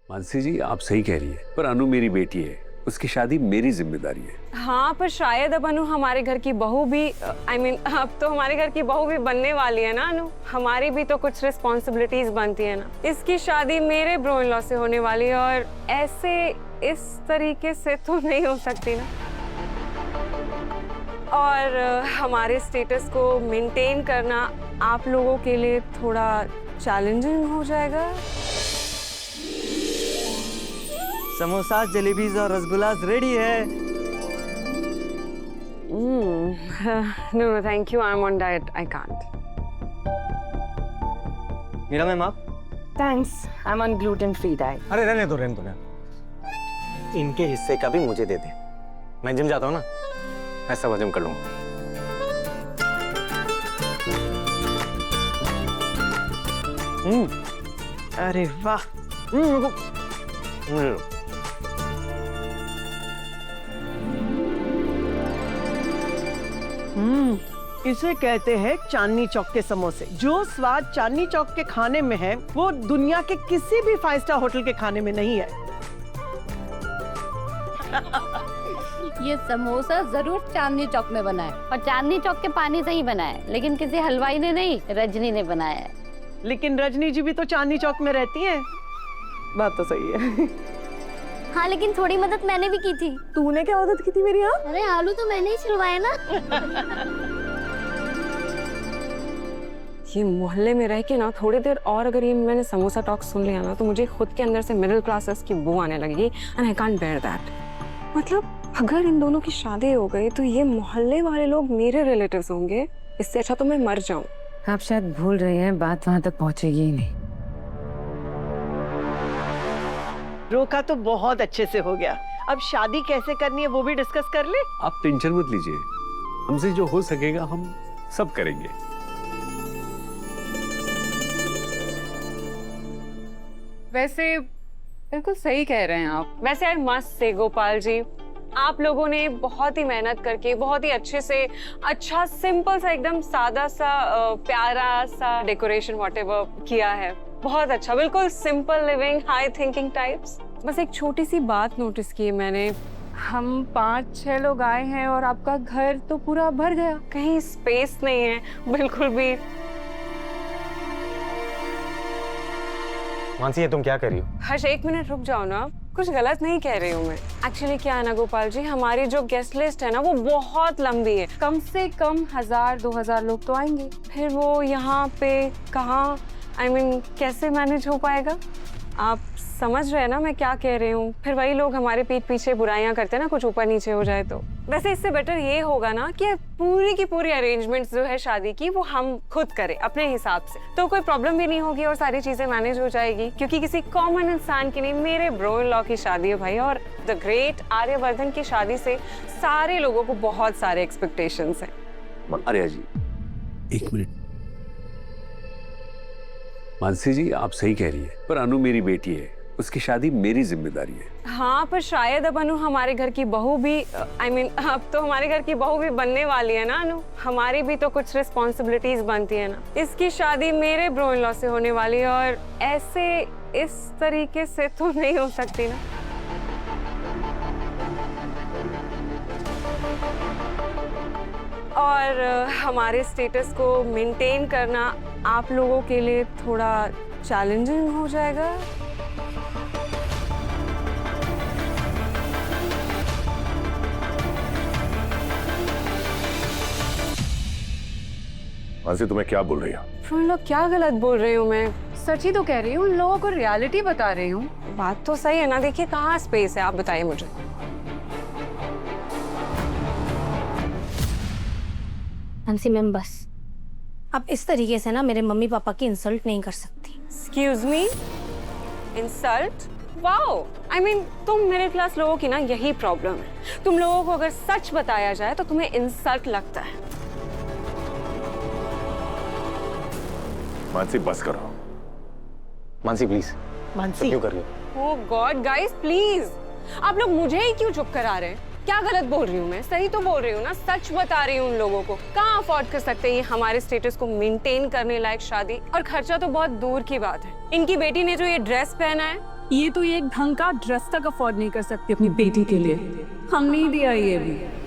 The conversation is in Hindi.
मानसी जी आप सही कह रही है, पर अनु मेरी बेटी है, उसकी शादी मेरी जिम्मेदारी है। हाँ, पर शायद अब अनु हमारे घर की बहू भी अब तो हमारे घर की बहू भी बनने वाली है ना अनु। हमारी भी तो कुछ रिस्पॉन्सिबिलिटीज बनती है ना। इसकी शादी मेरे ब्रो इन लॉ से होने वाली है और ऐसे इस तरीके से तो नहीं हो सकती ना। और हमारे स्टेटस को मेंटेन करना आप लोगों के लिए थोड़ा चैलेंजिंग हो जाएगा। समोसा, जलेबीज और रसगुल्लास रेडी है। No, thank you. I'm on diet. I can't. Meera ma'am आप? Thanks. I'm on gluten-free diet. अरे रहने दो ना। इनके हिस्से का भी मुझे दे दे। मैं जिम जाता हूँ ना, मैं सब हजम कर लूंगा। अरे वाह। इसे कहते हैं चांदनी चौक के समोसे। जो स्वाद चांदनी चौक के खाने में है वो दुनिया के किसी भी 5 स्टार होटल के खाने में नहीं है। ये समोसा जरूर चांदनी चौक में बना है और चांदनी चौक के पानी से ही बना है, लेकिन किसी हलवाई ने नहीं, रजनी ने बनाया है। लेकिन रजनी जी भी तो चांदनी चौक में रहती हैं। बात तो सही है। हाँ, लेकिन थोड़ी मदद मैंने भी की थी। तूने क्या मदद की थी मेरी? यहाँ अरे आलू तो मैंने ही छिलवाए ना। ये मोहल्ले में रह के ना थोड़ी देर और अगर ये मैंने समोसा टॉक सुन लिया ना तो मुझे खुद के अंदर से मिडिल क्लासेस की बू आने लगेगी and I can't bear that. मतलब अगर इन दोनों की शादी हो गई तो ये मोहल्ले वाले लोग मेरे रिलेटिव्स होंगे। इससे अच्छा तो मैं मर जाऊं। आप शायद भूल रही हैं, बात वहां तक पहुंचेगी ही नहीं। रोका तो बहुत अच्छे से हो गया। अब शादी कैसे करनी है वो भी डिस्कस कर ले। आप टेंशन मत लीजिए, हमसे जो हो सकेगा हम सब करेंगे। वैसे बिल्कुल सही कह रहे हैं आप। वैसे I must say Gopal ji, आप लोगों ने बहुत ही मेहनत करके बहुत ही अच्छे से अच्छा सिंपल सा एकदम सादा सा प्यारा सा डेकोरेशन व्हाटएवर किया है। बहुत अच्छा, बिल्कुल simple living, high thinking types. बस एक छोटी सी बात नोटिस की मैंने, हम 5-6 लोग आए हैं और आपका घर तो पूरा भर गया, कहीं स्पेस नहीं है बिल्कुल भी। मानसी ये तुम क्या कर रही हो? हर्ष एक मिनट रुक जाओ ना, कुछ गलत नहीं कह रही हूँ मैं। एक्चुअली क्या है ना गोपाल जी, हमारी जो गेस्ट लिस्ट है ना वो बहुत लंबी है। कम से कम 1000-2000 लोग तो आएंगे। फिर वो यहाँ पे कहाँ कैसे मैनेज हो पाएगा? आप समझ रहे हैं ना मैं क्या कह रही हूँ। फिर वही लोग हमारे पीठ पीछे बुराइयां करते हैं ना, कुछ ऊपर नीचे हो जाए तो। वैसे इससे बेटर ये होगा ना कि पूरी की पूरी अरेंजमेंट्स जो है शादी की वो हम खुद करें अपने हिसाब से, तो कोई प्रॉब्लम भी नहीं होगी और सारी चीजें मैनेज हो जाएगी। क्योंकि किसी कॉमन इंसान की नहीं, मेरे ब्रो इन लॉ की शादी है भाई, और द ग्रेट आर्यवर्धन की शादी से सारे लोगों को बहुत सारे एक्सपेक्टेशंस हैं। आर्या जी एक मिनट। मानसी जी आप सही कह रही है, पर अनु मेरी बेटी है, उसकी शादी मेरी जिम्मेदारी है। हाँ, पर शायद अब अनु हमारे घर की बहू भी अब तो हमारे घर की बहू भी बनने वाली है ना अनु। हमारी भी तो कुछ रिस्पॉन्सिबिलिटीज बनती है ना। इसकी शादी मेरे ब्रो इन लॉ से होने वाली है और ऐसे इस तरीके से तो नहीं हो सकती ना। और हमारे स्टेटस को मेंटेन करना आप लोगों के लिए थोड़ा चैलेंजिंग हो जाएगा। मानसी तुम्हें क्या बोल रही हो? तुम लोग क्या गलत बोल रही हूँ मैं? सच ही तो कह रही हूँ, उन लोगों को रियलिटी बता रही हूँ। बात तो सही है ना। देखिए कहाँ स्पेस है, आप बताइए मुझे। हंसी मैम बस, आप इस तरीके से ना मेरे मम्मी पापा की इंसल्ट नहीं कर सकती। Excuse me, insult? वाओ, तुम मिडिल क्लास लोगों की ना यही प्रॉब्लम है। तुम लोगों को अगर सच बताया जाए तो तुम्हें इंसल्ट लगता है। मानसी बस करो। मानसी प्लीज। मानसी क्यों कर रही हो? ओह गॉड गाइस प्लीज, आप लोग मुझे ही क्यों चुप करा रहे हैं? क्या गलत बोल रही हूँ मैं? सही तो बोल रही हूँ ना, सच बता रही हूँ। उन लोगों को कहाँ अफोर्ड कर सकते हैं ये हमारे स्टेटस को मेंटेन करने लायक शादी, और खर्चा तो बहुत दूर की बात है। इनकी बेटी ने जो ये ड्रेस पहना है ये तो एक ढंग का ड्रेस तक अफोर्ड नहीं कर सकती अपनी बेटी के लिए। हम नहीं दिया ये भी।